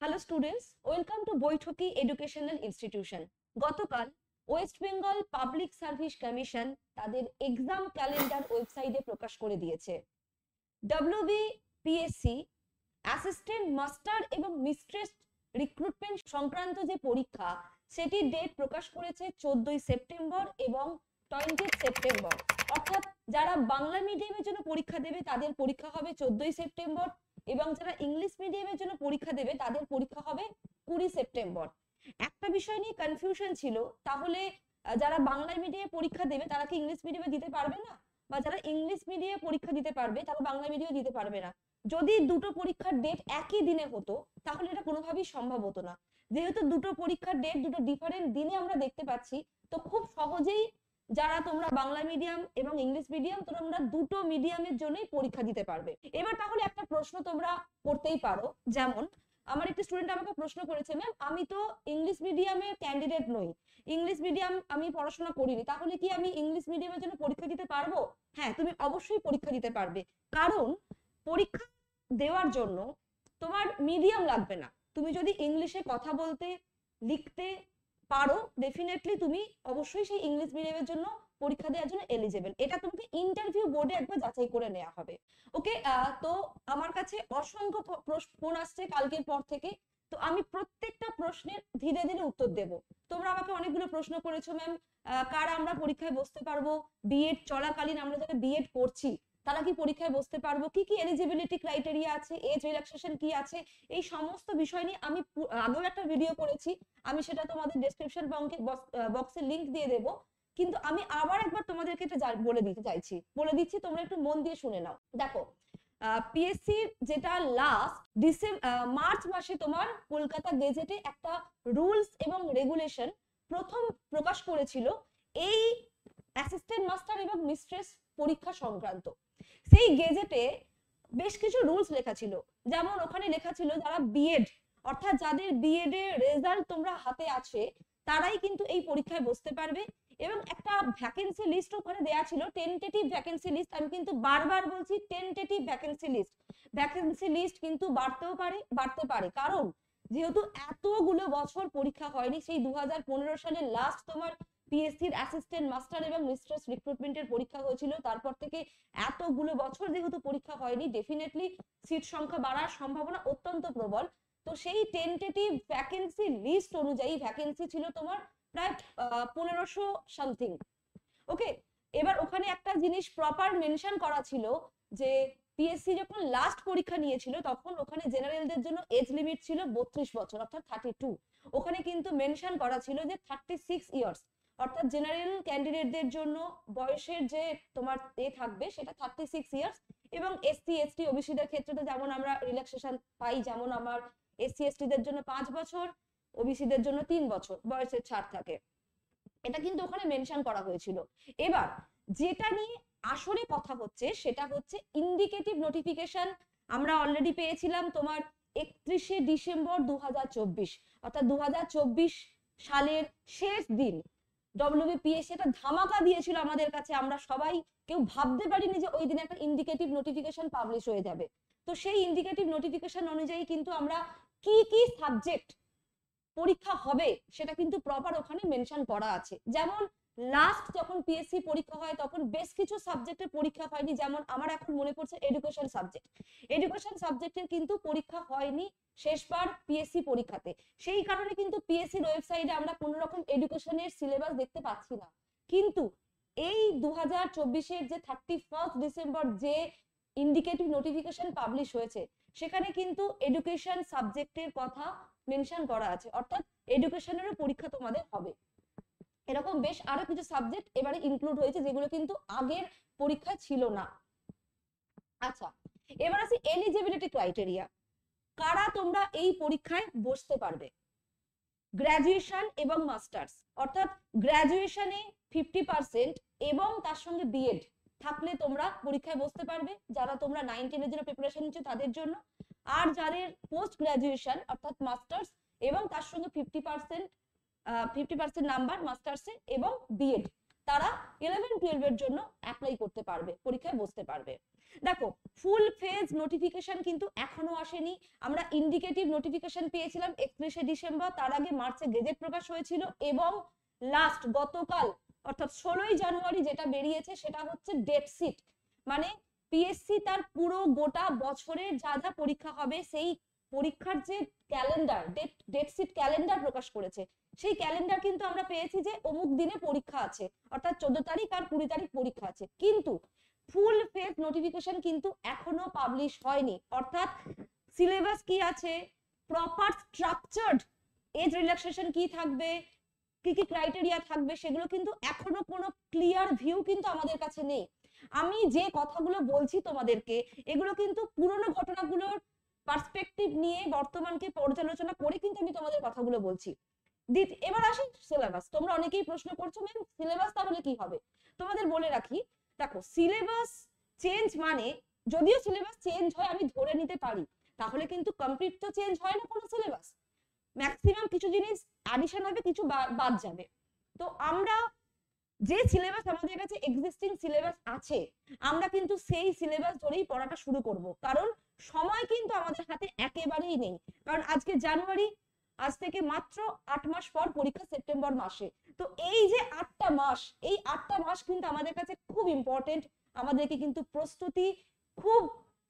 Hello students, welcome to Baithaki educational institution. গতকাল West Bengal public service commission তাদের exam calendar ওয়েবসাইটে প্রকাশ করে দিয়েছে। ডব্লিউবিপিএসসি অ্যাসিস্ট্যান্ট মাস্টার এবং মিস্ট্রেস রিক্রুটমেন্ট সংক্রান্ত যে পরীক্ষা, সেটির ডেট প্রকাশ করেছে 14ই সেপ্টেম্বর এবং 20 সেপ্টেম্বর। অর্থাৎ যারা বাংলা মিডিয়ামের জন্য পরীক্ষা দেবে তাদের পরীক্ষা হবে 14ই সেপ্টেম্বর এবং যারা ইংলিশ মিডিয়ামের জন্য পরীক্ষা দেবে তাদের পরীক্ষা হবে 20 সেপ্টেম্বর। একটা বিষয় নিয়ে কনফিউশন ছিল, তাহলে যারা বাংলা মিডিয়ামে পরীক্ষা দেবে তারা কি ইংলিশ মিডিয়ামে দিতে পারবে না, বা যারা ইংলিশ মিডিয়ামে পরীক্ষা দিতে পারবে তারা বাংলা মিডিয়ামে দিতে পারবে না? যদি দুটো পরীক্ষার ডেট একই দিনে হতো তাহলে এটা কোনোভাবেই সম্ভব হতো না। যেহেতু দুটো পরীক্ষার ডেট দুটো ডিফারেন্ট দিনে আমরা দেখতে পাচ্ছি, তো খুব সহজেই যারা তোমরা বাংলা মিডিয়াম এবং ইংলিশ মিডিয়াম তোমরা দুটো মিডিয়ামের জন্যই পরীক্ষা দিতে পারবে। এবার তাহলে একটা প্রশ্ন তোমরা করতেই পারো, যেমন আমার একটি স্টুডেন্ট আমাকে প্রশ্ন করেছে, ম্যাম আমি তো ইংলিশ মিডিয়ামের ক্যান্ডিডেট নই, ইংলিশ মিডিয়াম আমি পড়াশোনা করিনি, তাহলে কি আমি ইংলিশ মিডিয়ামের জন্য পরীক্ষা দিতে পারবো? হ্যাঁ, তুমি অবশ্যই পরীক্ষা দিতে পারবে, কারণ পরীক্ষা দেওয়ার জন্য তোমার মিডিয়াম লাগবে না। তুমি যদি ইংলিশে কথা বলতে লিখতে পারো, ডেফিনেটলি তুমি অবশ্যই সেই ইংলিশ মিডিয়ামের জন্য পরীক্ষা দেওয়ার জন্য এলিজেবল। এটা তোমাকে ইন্টারভিউ বোর্ডে একবার যাচাই করে নেওয়া হবে। ওকে, তো আমার কাছে অসংখ্য ফোন আসছে কালকের পর থেকে, তো আমি প্রত্যেকটা প্রশ্নের ধীরে ধীরে উত্তর দেব। তোমরা আমাকে অনেকগুলো প্রশ্ন করেছো, ম্যাম কারা আমরা পরীক্ষায় বসতে পারবো, বিএড চলাকালীন আমরা যারা বিএড করছি তারা কি পরীক্ষায় বসতে পারবো, কি কি এলিজিবিলিটি ক্রাইটেরিয়া আছে, এজ রিল্যাক্সেশন কি আছে, এই সমস্ত বিষয় নিয়ে আমি আগেও একটা ভিডিও করেছি, আমি সেটা তোমাদের ডেসক্রিপশন বক্সে লিংক দিয়ে দেবো। কিন্তু আমি আবার একবার তোমাদেরকে এটা বলে দিচ্ছি, তোমরা একটু মন দিয়ে শুনে নাও। দেখো, পিএসসি যেটা লাস্ট মার্চ মাসে তোমার কলকাতা গেজেটে একটা রুলস এবং রেগুলেশন প্রথম প্রকাশ করেছিল এই অ্যাসিস্ট্যান্ট মাস্টার এবং মিস্ট্রেস পরীক্ষা সংক্রান্ত। সেই গেজেটে বেশ কিছু রুলস লেখা ছিল, যেমন ওখানে লেখা ছিল যারা বিএড অর্থাৎ যাদের বিএড এর রেজাল্ট তোমরা হাতে আছে তারাই কিন্তু এই পরীক্ষায় বসতে পারবে, এবং একটা ভ্যাকেন্সি লিস্ট ওখানে দেয়া ছিল, টেন্টেটিভ ভ্যাকেন্সি লিস্ট। আমি কিন্তু বারবার বলছি টেন্টেটিভ ভ্যাকেন্সি লিস্ট কিন্তু বাড়তে পারে, কারণ যেহেতু এতগুলো বছর পরীক্ষা হয়নি, সেই 2015 সালের লাস্ট তোমার পিএসসির অ্যাসিস্ট্যান্ট মাস্টার এবং মিস্ট্রেস রিক্রুটমেন্টের পরীক্ষা হয়েছিল, তারপর থেকে এতগুলো বছর যেহেতু পরীক্ষা হয়নি, ডেফিনেটলি সিট সংখ্যা বাড়ার সম্ভাবনা অত্যন্ত প্রবল। তো সেই টেন্টেটিভ ভ্যাকেন্সি লিস্ট অনুযায়ী ভ্যাকেন্সি ছিল তোমার প্রায় 1500 সামথিং। ওকে, এবার ওখানে একটা জিনিস প্রপার মেনশন করা ছিল যে পিএসসি যখন লাস্ট পরীক্ষা নিয়েছিল তখন ওখানে জেনারেলদের জন্য এজ লিমিট ছিল 32 বছর অর্থাৎ 32। ওখানে কিন্তু মেনশন করা ছিল যে 36 ইয়ার্স, অর্থাৎ জেনারেল ক্যান্ডিডেটদের জন্য বয়সের যে তোমার থাকবে সেটা 36 ইয়ার্স, এবং এসসি এসটি ওবিসিদের ক্ষেত্রে তো যেমন আমরা রিল্যাক্সেশন পাই, যেমন আমার এসসি এসটি দের জন্য 5 বছর, ওবিসিদের জন্য 3 বছর বয়সের ছাড় থাকে, এটা কিন্তু ওখানে মেনশন করা হয়েছিল। এবার যেটা নিয়ে আসলে কথা হচ্ছে সেটা হচ্ছে ইন্ডিকেটিভ নোটিফিকেশন আমরা অলরেডি পেয়েছিলাম তোমার 31শে ডিসেম্বর 2024, অর্থাৎ 2024 সালের শেষ দিন ডব্লিউবিপিএসসি এটা ধামাকা দিয়েছিল আমাদের কাছে, আমরা সবাই কেউ ভাবতে পারিনি যে ওই দিন একটা ইন্ডিকেটিভ নোটিফিকেশন পাবলিশ হয়ে যাবে। তো সেই ইন্ডিকেটিভ নোটিফিকেশন অনুযায়ী কিন্তু আমরা কি কি সাবজেক্ট পরীক্ষা হবে সেটা কিন্তু প্রপার ওখানে মেনশন করা আছে। যেমন লাস্ট যখন পিএসসি পরীক্ষা হয় তখন বেশ কিছু সাবজেক্টের পরীক্ষা হয়নি, যেমন আমার এখন মনে পড়ছে এডুকেশন সাবজেক্টের কিন্তু পরীক্ষা হয়নি শেষবার পিএসসি পরীক্ষাতে, সেই কারণে কিন্তু পিএসসির ওয়েবসাইটে আমরা কোনো রকম এডুকেশনের সিলেবাস দেখতে পাচ্ছি না। কিন্তু এই 2024-এর যে 31 ডিসেম্বর যে ইন্ডিকেটিভ নোটিফিকেশন পাবলিশ হয়েছে সেখানে কিন্তু এডুকেশন সাবজেক্টের কথা মেনশন করা আছে, অর্থাৎ এডুকেশনেরও পরীক্ষা তোমাদের হবে। এরকম বেশ আরো কিছু সাবজেক্ট এবারে ইনক্লুড হয়েছে যেগুলো কিন্তু আগের পরীক্ষায় ছিল না। আচ্ছা, এবার আসি এলিজিবিলিটি ক্রাইটেরিয়া, কারা তোমরা এই পরীক্ষায় বসতে পারবে। গ্রাজুয়েশন এবং মাস্টার্স, অর্থাৎ গ্রাজুয়েশনে 50% এবং তার সঙ্গে বিএড থাকলে তোমরা পরীক্ষায় বসতে পারবে, যারা তোমরা 9 10 এর জন্য প্রিপারেশন নিচ্ছ তাদের জন্য। আর যাদের পোস্ট গ্রাজুয়েশন অর্থাৎ মাস্টার্স এবং তার সঙ্গে 50% নাম্বার মাস্টার্সে এবং বিএড, তারা 11-12 এর জন্য অ্যাপ্লাই করতে পারবে, পরীক্ষায় বসতে পারবে। দেখো ফুল ফেজ নোটিফিকেশন কিন্তু এখনো আসেনি। আমরা ইন্ডিকেটিভ নোটিফিকেশন পেয়েছিলাম 31শে ডিসেম্বর, তার আগে মার্চে গেজেট প্রকাশ হয়েছিল, এবং লাস্ট গতকাল অর্থাৎ 16ই জানুয়ারি যেটা বেরিয়েছে সেটা হচ্ছে ডেট সিট, মানে পিএসসি তার পুরো গোটা বছরের যা যা পরীক্ষা হবে সেই পরীক্ষার যে ক্যালেন্ডার, ডেট সিট ক্যালেন্ডার প্রকাশ করেছে। সেই ক্যালেন্ডার কিন্তু আমরা পেয়েছি যে অমুক দিনে পরীক্ষা আছে, অর্থাৎ 14 তারিখ আর 20 তারিখ পরীক্ষা আছে, কিন্তু ফুল ফেজ নোটিফিকেশন কিন্তু এখনো পাবলিশ হয়নি। অর্থাৎ সিলেবাস কি আছে, প্রপার স্ট্রাকচার্ড এজ রিল্যাক্সেশন কি থাকবে, কি কি ক্রাইটেরিয়া থাকবে, সেগুলো কিন্তু এখনো কোনো ক্লিয়ার ভিউ কিন্তু আমাদের কাছে নেই। আমি যে কথাগুলো বলছি তোমাদেরকে, এগুলো কিন্তু পুরনো ঘটনাগুলোর পার্সপেক্টিভ নিয়ে বর্তমানকে পর্যালোচনা করে কিন্তু আমি তোমাদের কথাগুলো বলছি। এবার আসি সিলেবাস। তোমরা অনেকেই প্রশ্ন করছো ম্যাম সিলেবাস তাহলে কি হবে। তোমাদের বলে রাখি, দেখো সিলেবাস চেঞ্জ মানে, যদিও সিলেবাস চেঞ্জ হয় আমি ধরে নিতে পারি, তাহলে কিন্তু কমপ্লিট তো চেঞ্জ হয় না কোনো সিলেবাস। ম্যাক্সিমাম কিছু জিনিস অ্যাডিশন হবে, কিছু বাদ যাবে। তো আমরা যে সিলেবাস আমাদের কাছে এক্সিস্টিং সিলেবাস আছে, আমরা কিন্তু সেই সিলেবাস ধরেই পড়াটা শুরু করব, কারণ সময় কিন্তু আমাদের হাতে একেবারেই নেই। কারণ আজকে জানুয়ারি, আজ থেকে মাত্র 8 মাস পর পরীক্ষা সেপ্টেম্বর মাসে। তো এই যে 8টা মাস, এই 8টা মাস কিন্তু আমাদের কাছে খুব ইম্পর্টেন্ট। আমাদেরকে কিন্তু প্রস্তুতি খুব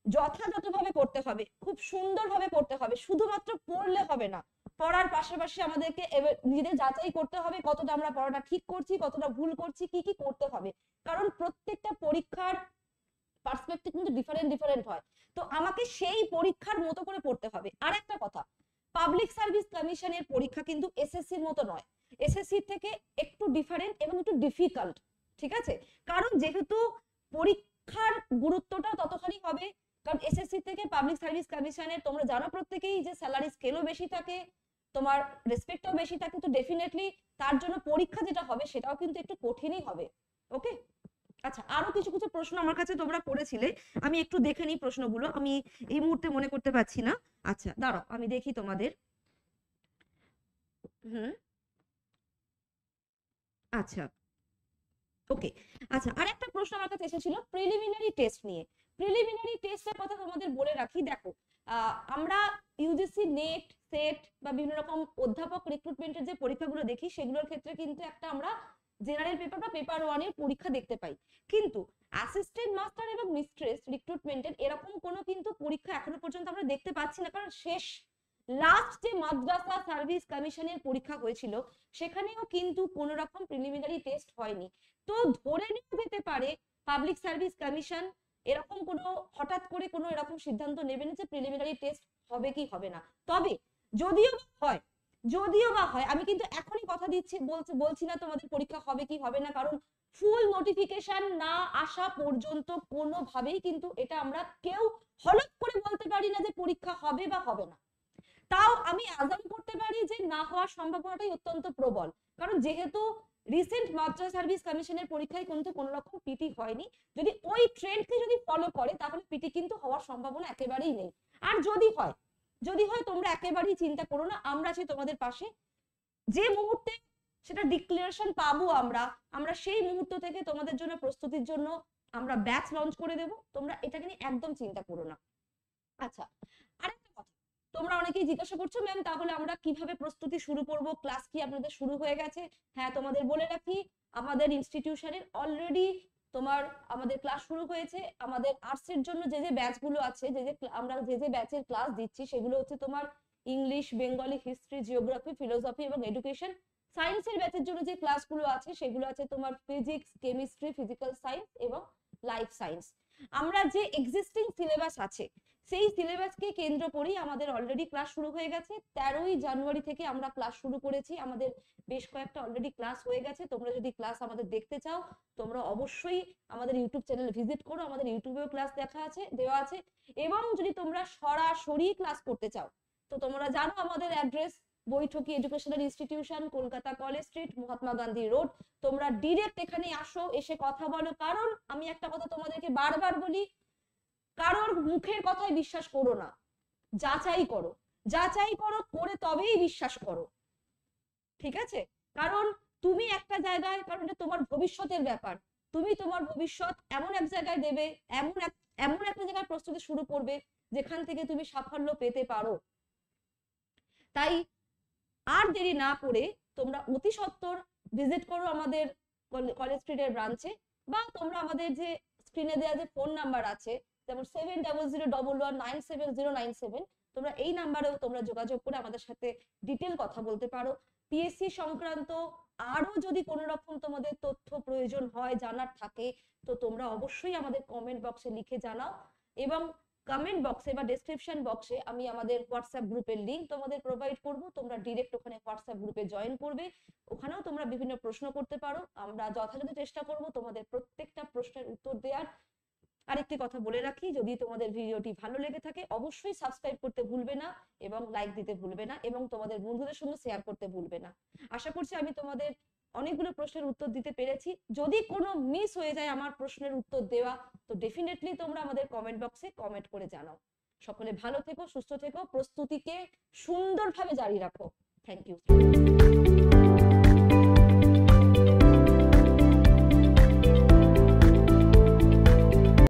যথাযথভাবে করতে হবে, খুব সুন্দরভাবে করতে হবে। শুধুমাত্র পড়লে হবে না, পড়ার পাশাপাশি আমাদেরকে নিজেদের যাচাই করতে হবে কতটা আমরা পড়াটা ঠিক করছি, কতটা ভুল করছি, কি কি করতে হবে। কারণ প্রত্যেকটা পরীক্ষার পার্সপেক্টিভ কিন্তু ডিফারেন্ট হয়। তো আমাকে সেই পরীক্ষার মতো করে পড়তে হবে। আর একটা কথা, পাবলিক সার্ভিস কমিশনের পরীক্ষা কিন্তু এসএসসির মতো নয়, এসএসসির থেকে একটু ডিফারেন্ট এবং একটু ডিফিকাল্ট, ঠিক আছে। কারণ যেহেতু পরীক্ষার গুরুত্বটা ততখানি হবে, কারণ এসএসসি থেকে পাবলিক সার্ভিস কমিশনের তোমরা জানো প্রত্যেকেই যে স্যালারি স্কেলও বেশি থাকে, তোমার রেসপেক্টও বেশি থাকে। তো ডেফিনেটলি তার জন্য পরীক্ষা যেটা হবে সেটাও কিন্তু একটু কঠিনই হবে। ওকে, আচ্ছা আরো কিছু কিছু প্রশ্ন আমার কাছে তোমরা করেছিলে, আমি একটু দেখে নিই প্রশ্নগুলো, আমি এই মুহূর্তে মনে করতে পারছি না। আচ্ছা দাঁড়াও আমি দেখি তোমাদের। আচ্ছা ওকে, আচ্ছা আর একটা প্রশ্ন আমার কাছে এসেছিল প্রিলিমিনারি টেস্ট নিয়ে। প্রিলিমিনারি টেস্টের কথা তোমাদের বলে রাখি, দেখো আমরা ইউজিসি নেট সেট বা বিভিন্ন রকম অধ্যাপক রিক্রুটমেন্টের যে পরীক্ষাগুলো দেখি, সেগুলোর ক্ষেত্রে কিন্তু একটা আমরা জেনারেল পেপার বা পেপার 1 এর পরীক্ষা দেখতে পাই, কিন্তু অ্যাসিস্ট্যান্ট মাস্টার এবং মিস্ট্রেস রিক্রুটমেন্টের এরকম কোনো কিন্তু পরীক্ষা এখনো পর্যন্ত আমরা দেখতে পাচ্ছি না। কারণ শেষ লাস্ট যে মাদ্রাসা সার্ভিস কমিশনের পরীক্ষা হয়েছিল সেখানেও কিন্তু কোনো রকম প্রিলিমিনারি টেস্ট হয়নি। তো ধরে নেওয়া যেতে পারে পাবলিক সার্ভিস কমিশন এরকম কোনো হঠাৎ করে কোনো এরকম সিদ্ধান্ত নেবে না যে প্রিলিমিনারি টেস্ট হবে কি হবে না। তবে যদিও বা হয় আমি কিন্তু এখনই কথা দিচ্ছি, বলছি না তোমাদের পরীক্ষা হবে কি হবে না, কারণ ফুল নোটিফিকেশন না আসা পর্যন্ত কোনোভাবেই কিন্তু এটা আমরা কেউ হলফ করে বলতে পারি না যে পরীক্ষা হবে বা হবে না। তাও আমি আজাম করতে পারি যে না হওয়ার সম্ভাবনাটাই অত্যন্ত প্রবল, কারণ যেহেতু রিসেন্ট মাদ্রাসা সার্ভিস কমিশনের পরীক্ষায় কিন্তু কোনো রকম পিটি হয়নি। যদি ওই ট্রেন্ডকে যদি ফলো করে তাহলে পিটি কিন্তু হওয়ার সম্ভাবনা একেবারেই নেই। আর যদি হয় তোমরা একেবারেই চিন্তা করো না, আমরা আছি তোমাদের পাশে। যে মুহূর্তে সেটা ডিক্লারেশন পাবো আমরা সেই মুহূর্ত থেকে তোমাদের জন্য প্রস্তুতির জন্য আমরা ব্যাচ লঞ্চ করে দেব, তোমরা এটাকে নিয়ে একদম চিন্তা করো না। আচ্ছা আরেকটা কথা, তোমরা অনেকেই জিজ্ঞাসা করছো ম্যাম তাহলে আমরা কিভাবে প্রস্তুতি শুরু করব, ক্লাস কি আপনাদের শুরু হয়ে গেছে? হ্যাঁ তোমাদের বলে রাখি, আমাদের ইনস্টিটিউশনের অলরেডি আমাদের ক্লাস শুরু হয়েছে। আমাদের আর্টস এর জন্য যে ব্যাচগুলো আছে, আমরা যে ব্যাচের ক্লাস দিচ্ছি সেগুলো হচ্ছে তোমার English, Bengali, history, geography, philosophy এবং এডুকেশন। সায়েন্সের ব্যাচের জন্য যে ক্লাসগুলো আছে সেগুলো আছে তোমার ফিজিক্স, কেমিস্ট্রি, ফিজিক্যাল সায়েন্স এবং লাইফ সায়েন্স। আমরা যে এক্সিস্টিং সিলেবাস আছে সেই সিলেবাসকে কেন্দ্র করেই আমাদের অলরেডি ক্লাস শুরু হয়ে গেছে। 13ই জানুয়ারি থেকে আমরা ক্লাস শুরু করেছি, আমাদের বেশ কয়েকটা অলরেডি ক্লাস হয়ে গেছে। তোমরা যদি ক্লাস আমাদের দেখতে চাও তোমরা অবশ্যই আমাদের ইউটিউব চ্যানেল ভিজিট করো, আমাদের ইউটিউবেও ক্লাস দেওয়া আছে। এবং যদি তোমরা সরাসরি ক্লাস করতে চাও তো তোমরা জানো আমাদের address Baithaki educational institution, Kolkata college street, Mahatma Gandhi road. তোমরা ডিরেক্ট এখানে আসো, এসে কথা বলো। কারণ আমি একটা কথা তোমাদেরকে বারবার বলি, কারোর মুখের কথায় বিশ্বাস করো না, যাচাই করো করে তবেই বিশ্বাস করো, ঠিক আছে? কারণ তুমি একটা জায়গায়, কারণ এটা তোমার ভবিষ্যতের ব্যাপার, তুমি তোমার ভবিষ্যৎ এমন এক জায়গায় দেবে, এমন একটা জায়গায় প্রস্তুতি শুরু করবে যেখান থেকে তুমি সাফল্য পেতে পারো। তাই আর দেরি না করে তোমরা অতি সত্বর ভিজিট করো আমাদের কলেজ স্ট্রিটের ব্রাঞ্চে, বা তোমরা আমাদের যে স্ক্রিনে দেওয়া যে ফোন নাম্বার আছে, যেমন 700111970997, তোমরা এই নাম্বারেও তোমরা যোগাযোগ করে আমাদের সাথে ডিটেল কথা বলতে পারো। পিএসসি সংক্রান্ত আরো যদি কোনো রকম তোমাদের তথ্য প্রয়োজন হয়, জানার থাকে, তো তোমরা অবশ্যই আমাদের কমেন্ট বক্সে লিখে জানাও। এবং কমেন্ট বক্সে বা ডেসক্রিপশন বক্সে আমি আমাদের হোয়াটসঅ্যাপ গ্রুপের লিংক তোমাদের প্রোভাইড করব, তোমরা ডিরেক্ট ওখানে হোয়াটসঅ্যাপ গ্রুপে জয়েন করবে, ওখানেও তোমরা বিভিন্ন প্রশ্ন করতে পারো, আমরা যথাযথ চেষ্টা করব তোমাদের প্রত্যেকটা প্রশ্নের উত্তর দেওয়ার। আরেকটি কথা বলে রাখি, যদি তোমাদের ভিডিওটি ভালো লেগে থাকে অবশ্যই সাবস্ক্রাইব করতে ভুলবে না এবং লাইক দিতে ভুলবে না এবং তোমাদের বন্ধুদের সঙ্গে শেয়ার করতে ভুলবে না। আশা করছি আমি তোমাদের অনেকগুলো প্রশ্নের উত্তর দিতে পেরেছি। যদি কোনো মিস হয়ে যায় আমার প্রশ্নের উত্তর দেওয়া, তো ডেফিনেটলি তোমরা আমাদের কমেন্ট বক্সে কমেন্ট করে জানাও। সকলে ভালো থেকো, সুস্থ থেকো, প্রস্তুতিকে সুন্দরভাবে জারি রাখো। Thank you.